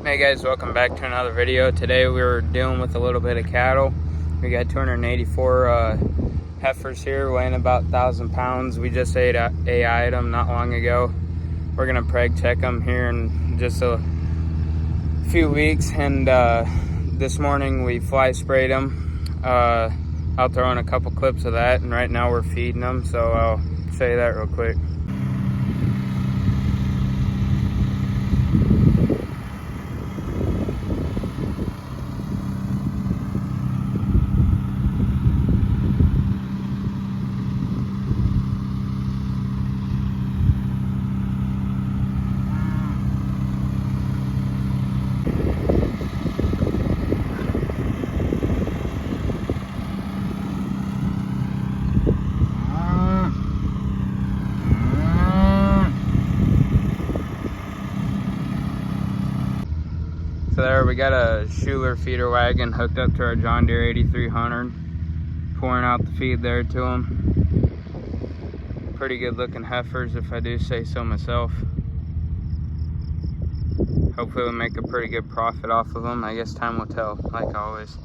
Hey guys, welcome back to another video. Today we were dealing with a little bit of cattle. We got 284 heifers here weighing about 1,000 pounds. We just AI'd them not long ago. We're gonna preg check them here in just a few weeks, and this morning we fly sprayed them. I'll throw in a couple clips of that, and right now we're feeding them, so I'll show you that real quick. So there we got a Schuler feeder wagon hooked up to our John Deere 8300, pouring out the feed there to them. Pretty good looking heifers, if I do say so myself. Hopefully we'll make a pretty good profit off of them. I guess time will tell, like always.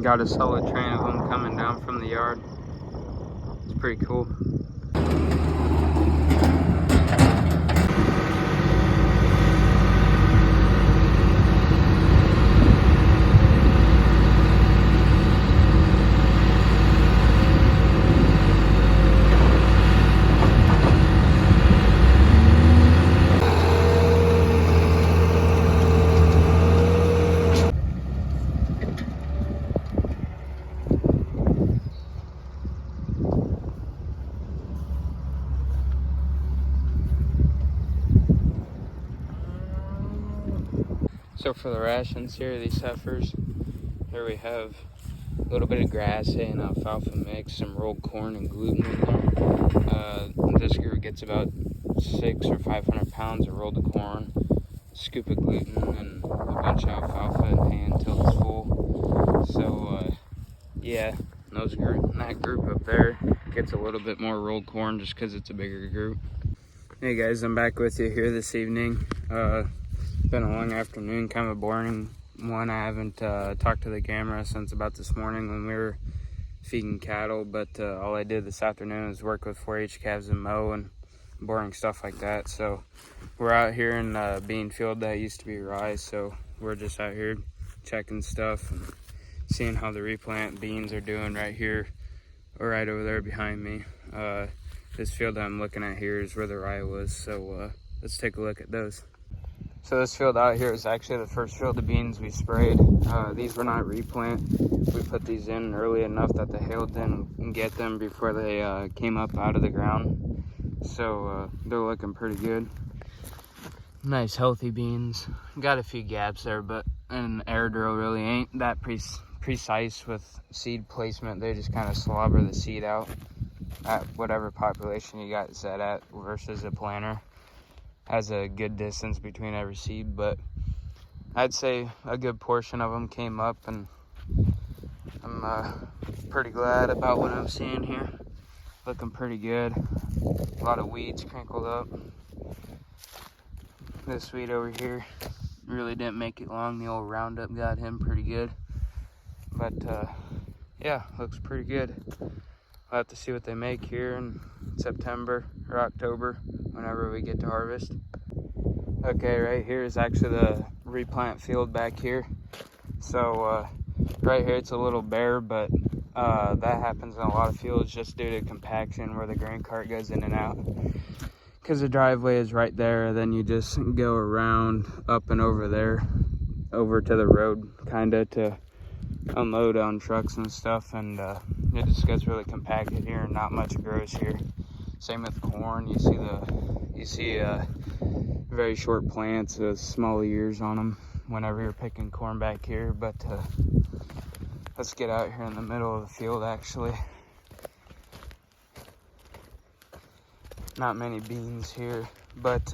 Got a solid train of them coming down from the yard. It's pretty cool. So for the rations here, these heifers, here we have a little bit of grass, hay, and alfalfa mix, some rolled corn and gluten in there. This group gets about 600 or 500 pounds of rolled corn, a scoop of gluten, and a bunch of alfalfa and hay until it's full. So yeah, that group up there gets a little bit more rolled corn just because it's a bigger group. Hey guys, I'm back with you here this evening. Been a long afternoon, kind of a boring one. I haven't talked to the camera since about this morning when we were feeding cattle, but all I did this afternoon was work with 4-H calves and mow and boring stuff like that. So we're out here in a bean field that used to be rye, so we're just out here checking stuff and seeing how the replant beans are doing right here or right over there behind me. This field that I'm looking at here is where the rye was, so let's take a look at those. So this field out here is actually the first field of beans we sprayed. These were not replant. We put these in early enough that the hail didn't get them before they came up out of the ground. So they're looking pretty good. Nice healthy beans. Got a few gaps there, but an air drill really ain't that precise with seed placement. They just kind of slobber the seed out at whatever population you got set at versus a planter. Has a good distance between every seed, but I'd say a good portion of them came up, and I'm pretty glad about what I'm seeing here. Looking pretty good. A lot of weeds crinkled up. This weed over here really didn't make it long. The old Roundup got him pretty good, but yeah, looks pretty good. We'll have to see what they make here in September or October, whenever we get to harvest. Okay, right here is actually the replant field back here. So right here it's a little bare, but that happens in a lot of fields just due to compaction where the grain cart goes in and out. Because the driveway is right there, then you just go around up and over there, over to the road kinda to unload on trucks and stuff, and it just gets really compacted here and not much grows here. Same with corn. You see very short plants with small ears on them whenever you're picking corn back here. But let's get out here in the middle of the field. Actually, not many beans here, but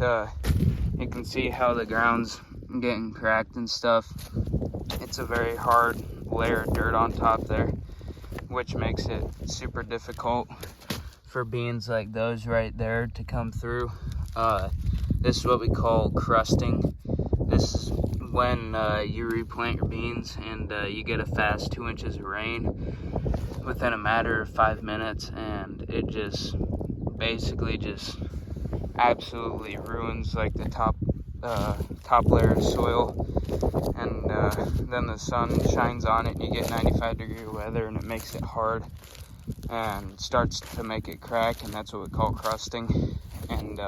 you can see how the ground's getting cracked and stuff. It's a very hard layer of dirt on top there, which makes it super difficult for beans like those right there to come through. This is what we call crusting. This when you replant your beans and you get a fast 2 inches of rain within a matter of 5 minutes, and it just basically just absolutely ruins like the top layer of soil, and then the sun shines on it and you get 95-degree weather and it makes it hard and starts to make it crack, and that's what we call crusting. And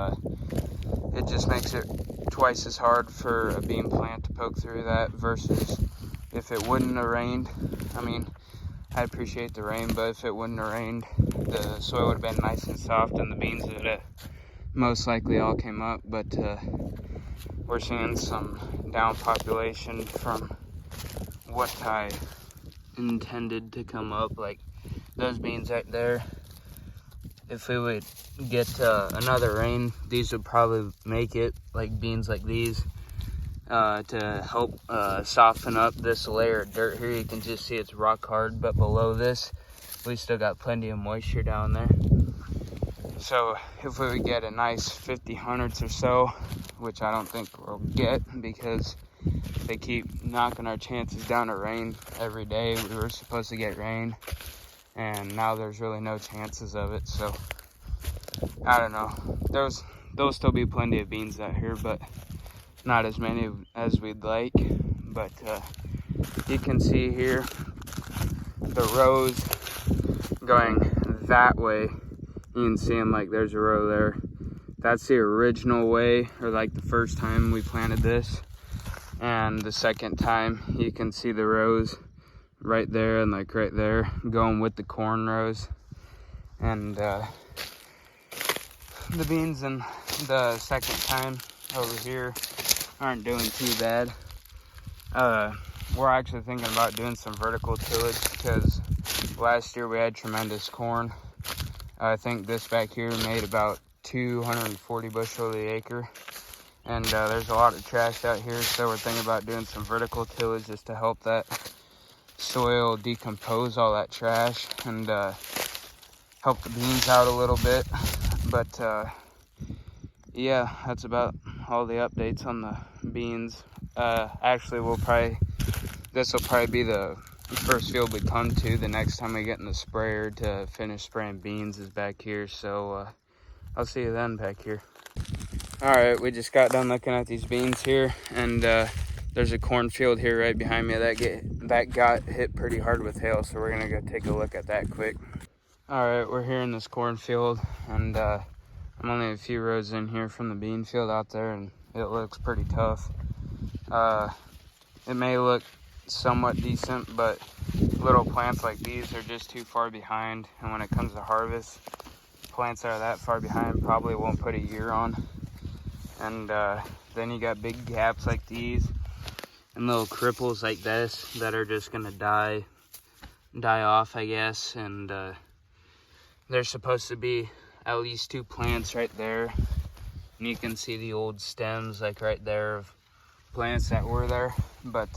it just makes it twice as hard for a bean plant to poke through that versus if it wouldn't have rained. I mean, I appreciate the rain, but if it wouldn't have rained, the soil would have been nice and soft and the beans would have most likely all came up. But we're seeing some down population from what I intended to come up, like those beans right there. If we would get another rain, these would probably make it, like beans like these, to help soften up this layer of dirt here. You can just see it's rock hard, but below this, we still got plenty of moisture down there. So if we would get a nice 50 hundredths or so, which I don't think we'll get because they keep knocking our chances down to rain every day. We were supposed to get rain, and now there's really no chances of it. So I don't know. There'll still be plenty of beans out here, but not as many as we'd like. But you can see here the rows going that way. You can see them, like there's a row there. That's the original way, or like the first time we planted this. And the second time, you can see the rows right there and like right there going with the corn rows. And the beans in the second time over here aren't doing too bad. We're actually thinking about doing some vertical tillage because last year we had tremendous corn. I think this back here made about 240 bushel the acre. And there's a lot of trash out here, so we're thinking about doing some vertical tillage just to help that soil decompose all that trash and help the beans out a little bit. But yeah, that's about all the updates on the beans. Actually, this will probably be the first field we come to the next time we get in the sprayer to finish spraying beans is back here. So I'll see you then back here. All right, we just got done looking at these beans here, and there's a cornfield here right behind me that got hit pretty hard with hail, so we're gonna go take a look at that quick. All right, we're here in this cornfield, and I'm only a few rows in here from the bean field out there, and it looks pretty tough. It may look somewhat decent, but little plants like these are just too far behind, and when it comes to harvest, plants that are that far behind probably won't put a year on. And then you got big gaps like these and little cripples like this that are just gonna die off, I guess. And there's supposed to be at least 2 plants right there, and you can see the old stems like right there of plants that were there. But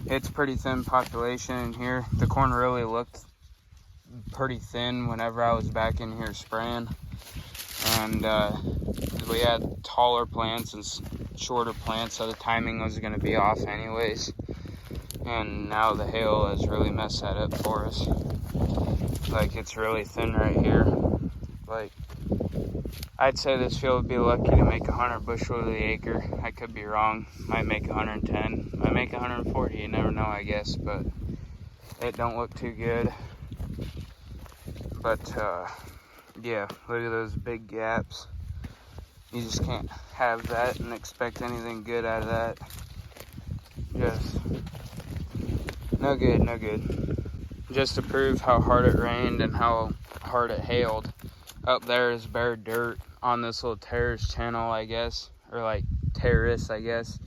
it's pretty thin population in here. The corn really looked pretty thin whenever I was back in here spraying, and we had taller plants and shorter plants, so the timing was going to be off anyways. And now the hail has really messed that up for us. Like, it's really thin right here. Like, I'd say this field would be lucky to make 100 bushel to the acre. I could be wrong. Might make 110. Might make 140. You never know, I guess. But it don't look too good. But yeah, look at those big gaps. You just can't have that and expect anything good out of that. Just no good, no good. Just to prove how hard it rained and how hard it hailed, up there is bare dirt on this little terrace channel, I guess, or like terrace, I guess,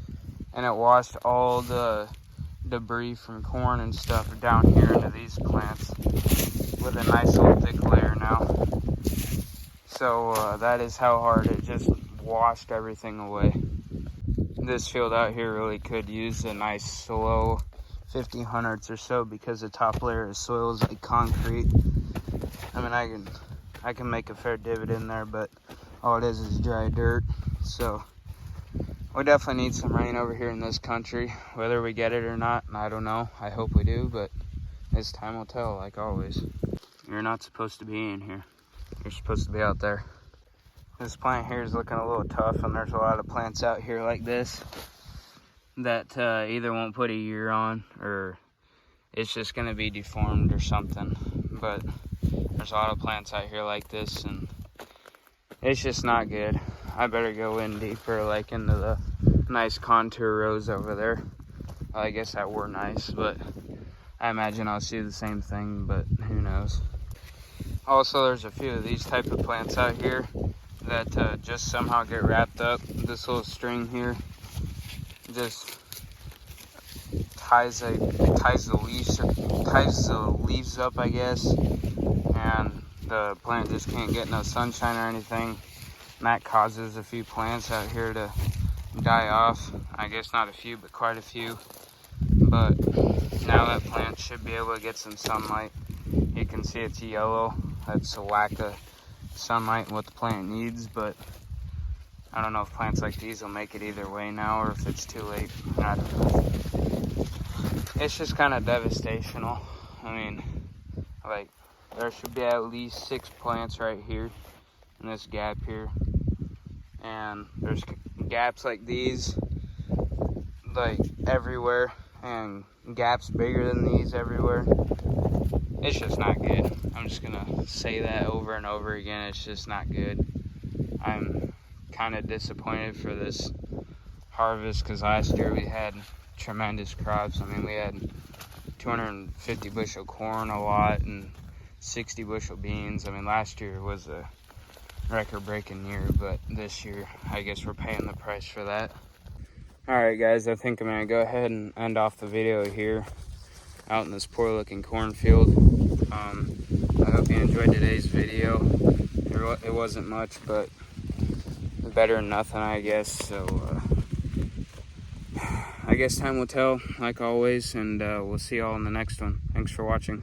and it washed all the debris from corn and stuff down here into these plants with a nice little thick layer now. So that is how hard it just washed everything away. This field out here really could use a nice slow 50 hundredths or so, because the top layer of soil is like concrete. I mean, I can make a fair divot in there, but all it is dry dirt. So We definitely need some rain over here in this country. Whether we get it or not, I don't know. I hope we do, but this time will tell, like always. You're not supposed to be in here. You're supposed to be out there. This plant here is looking a little tough, and there's a lot of plants out here like this that either won't put a year on, or it's just gonna be deformed or something. But there's a lot of plants out here like this, and it's just not good. I better go in deeper, like into the nice contour rows over there. Well, I guess that were nice, but I imagine I'll see the same thing, but who knows. Also, there's a few of these type of plants out here that just somehow get wrapped up. This little string here just ties the leaves up, I guess, and the plant just can't get no sunshine or anything. And that causes a few plants out here to die off. I guess not a few, but quite a few. But now that plant should be able to get some sunlight. You can see it's yellow. That's a lack of sunlight and what the plant needs, but I don't know if plants like these will make it either way now, or if it's too late. I don't know. It's just kind of devastational. I mean, like, there should be at least 6 plants right here in this gap here, and there's gaps like these like everywhere, and gaps bigger than these everywhere. It's just not good. I'm just gonna say that over and over again. It's just not good. I'm kind of disappointed for this harvest, because last year we had tremendous crops. I mean, we had 250 bushel corn a lot and 60 bushel beans. I mean, last year was a record-breaking year, but this year I guess we're paying the price for that. Alright guys, I think I'm gonna go ahead and end off the video here out in this poor looking cornfield. I hope you enjoyed today's video. It wasn't much, but better than nothing, I guess. So I guess time will tell, like always, and we'll see y'all in the next one. Thanks for watching.